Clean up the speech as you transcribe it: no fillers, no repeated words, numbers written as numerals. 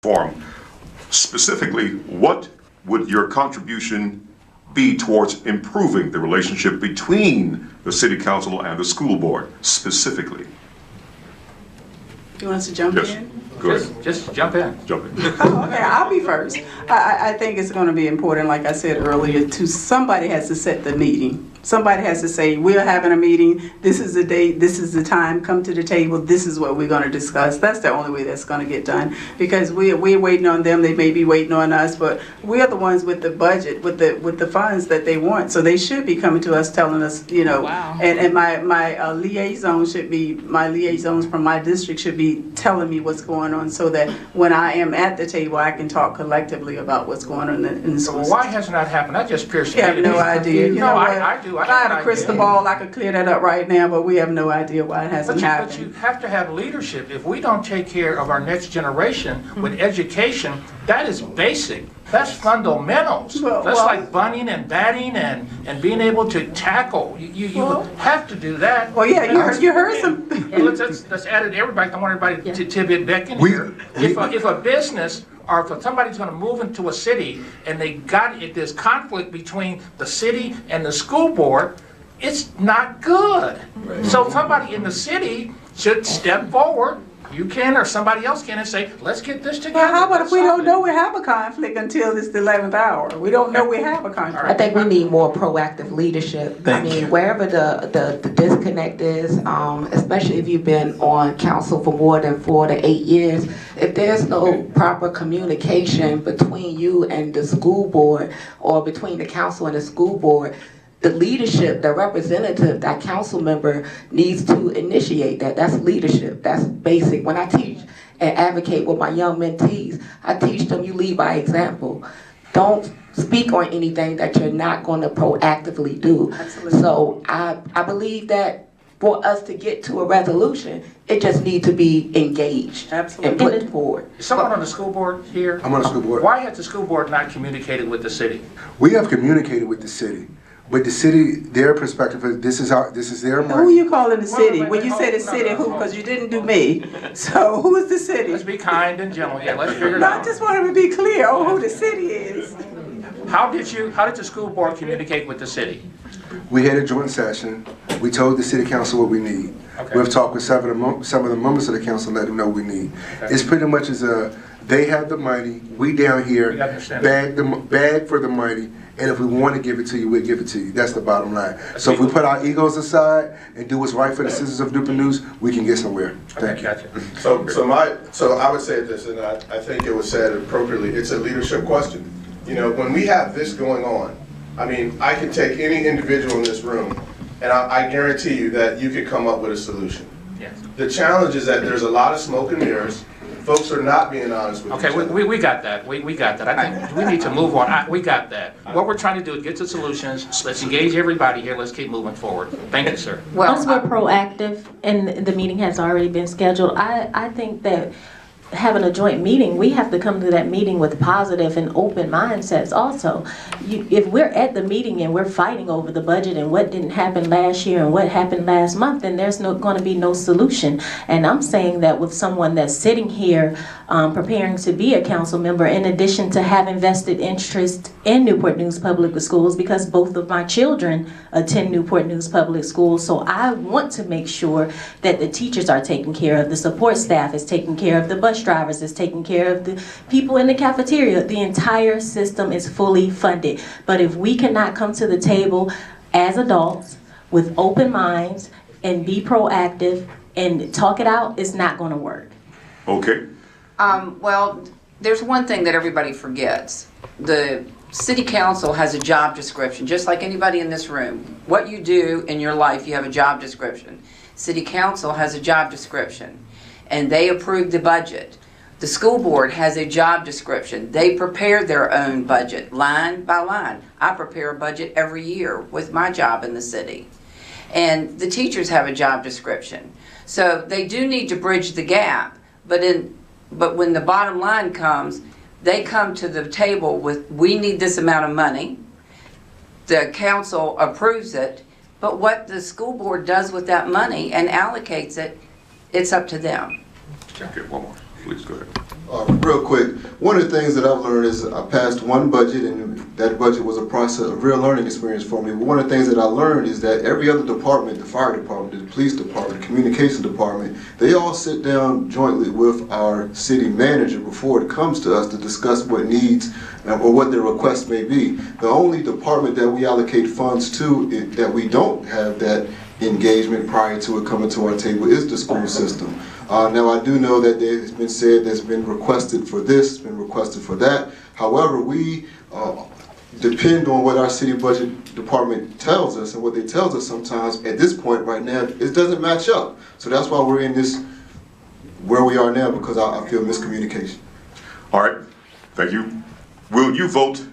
forum. Specifically, what would your contribution be towards improving the relationship between the city council and the school board, specifically? You want us to jump in? Go ahead. Just jump in. Jump in. Oh, okay, I'll be first. I think it's going to be important, like I said earlier, somebody has to set the meeting. Somebody has to say, we're having a meeting, this is the date, this is the time, come to the table, this is what we're going to discuss. That's the only way that's going to get done. Because we're waiting on them, they may be waiting on us, but we're the ones with the budget, with the funds that they want. So they should be coming to us telling us, you know, wow. And my liaison should be, my liaisons from my district should be telling me what's going on, so that when I am at the table, I can talk collectively about what's going on in the school. Well, why hasn't that happened? I just pierced me. You have no idea. You know what? I do. If I had a crystal ball, I could clear that up right now, but we have no idea why it hasn't happened. But you have to have leadership. If we don't take care of our next generation with education, that is basic. That's fundamentals. That's like bunting and batting and being able to tackle. You have to do that. Well, yeah, you heard some. Let's add it to everybody. I want everybody to be back in here. If a business or if somebody's going to move into a city and there's conflict between the city and the school board, it's not good. Right. So somebody in the city should step forward. You can, or somebody else can, and say, let's get this together. Well, how about if we don't know we have a conflict until it's the 11th hour? We don't know we have a conflict. I think we need more proactive leadership. Wherever the disconnect is, especially if you've been on council for more than 4 to 8 years, if there's no proper communication between you and the school board, or between the council and the school board, the leadership, the representative, that council member needs to initiate that. That's leadership. That's basic. When I teach and advocate with my young mentees, I teach them you lead by example. Don't speak on anything that you're not going to proactively do. Absolutely. So I believe that for us to get to a resolution, it just needs to be engaged. Absolutely. And put forward. Is someone on the school board here? I'm on the school board. Why has the school board not communicated with the city? We have communicated with the city. But the city, their perspective is this is their money. Who are you calling the city? When you say the city, who? Because you didn't do me. So who is the city? Let's be kind and gentle. Yeah, let's figure it out. I just wanted to be clear on who the city is. How did the school board communicate with the city? We had a joint session. We told the city council what we need. Okay. We've talked with some of the members of the council, let them know what we need. Okay. It's pretty much as they have the money, we down here bag for the money. And if we want to give it to you, we'll give it to you. That's the bottom line. So if we put our egos aside and do what's right for the citizens of Newport News, we can get somewhere. Thank you. Gotcha. So I would say this, and I think it was said appropriately. It's a leadership question. You know, when we have this going on, I mean, I can take any individual in this room, and I guarantee you that you could come up with a solution. Yes. The challenge is that there's a lot of smoke and mirrors. Folks are not being honest with each other. Okay, we got that. We got that. I think we need to move on. We got that. What we're trying to do is get to solutions. Let's engage everybody here. Let's keep moving forward. Thank you, sir. Well, once we're proactive and the meeting has already been scheduled, I think that having a joint meeting, we have to come to that meeting with positive and open mindsets also. If we're at the meeting and we're fighting over the budget and what didn't happen last year and what happened last month, then there's going to be no solution. And I'm saying that with someone that's sitting here preparing to be a council member, in addition to having vested interest in Newport News Public Schools, because both of my children attend Newport News Public Schools, so I want to make sure that the teachers are taken care of, the support staff is taken care of, the bus drivers is taking care of, the people in the cafeteria. The entire system is fully funded. But if we cannot come to the table as adults with open minds and be proactive and talk it out, it's not going to work. Okay. Well, there's one thing that everybody forgets. The city council has a job description, just like anybody in this room. What you do in your life, you have a job description. City council has a job description, and they approve the budget. The school board has a job description. They prepare their own budget, line by line. I prepare a budget every year with my job in the city. And the teachers have a job description. So they do need to bridge the gap, but when the bottom line comes, they come to the table with, we need this amount of money. The council approves it, but what the school board does with that money and allocates it, it's up to them. Okay, one more. Please go ahead. Real quick, one of the things that I've learned is I passed one budget, and that budget was a process, a real learning experience for me. But one of the things that I learned is that every other department, the fire department, the police department, the communication department, they all sit down jointly with our city manager before it comes to us to discuss what needs or what their requests may be. The only department that we allocate funds to that we don't have that engagement prior to it coming to our table is the school system. Now I do know that it's been said there's been requested for this, been requested for that. However, we depend on what our city budget department tells us, and what they tells us sometimes at this point right now, it doesn't match up. So that's why we're in this, where we are now, because I feel miscommunication. All right, thank you. Will you vote